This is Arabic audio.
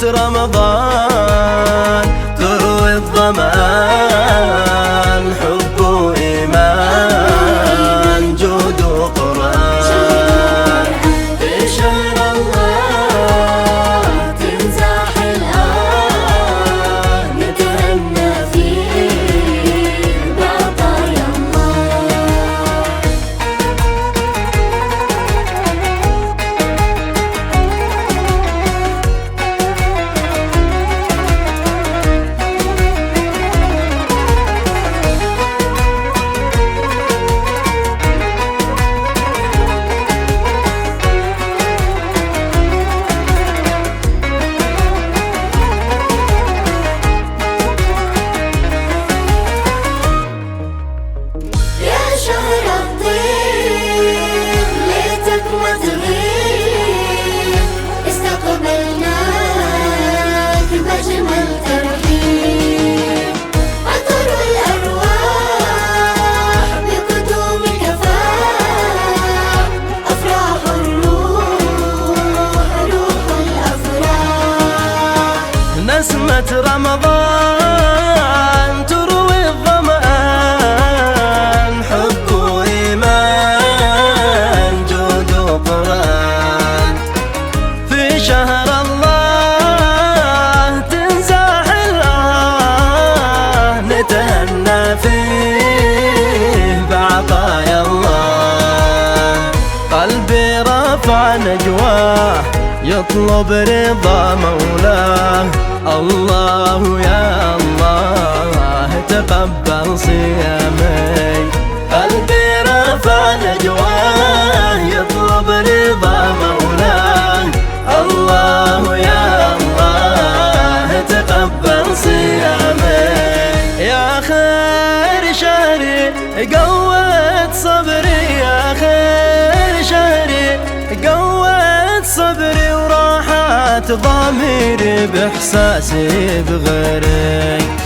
رمضان تروي الظمآن، حب وإيمان، جود وقرآن. في شهر الله تنزاح الآن، نتهنى فيه بعطايا الله. نسمة رمضان تروي الظمآن، حب وإيمان، جود وقرآن. في شهر الله تنزاح الآن، نتهنى فيه بعطايا الله. قلبي رفع نجواه يطلب رضا مولاه، الله يا الله تقبل صيامي. قلبي رفع نجواه يطلب رضا مولاه، الله يا الله تقبل صيامي. يا خير شهري قوت صبري، يا خير شهري قوت صبري، وراحت ضميري بإحساسي بغيرك.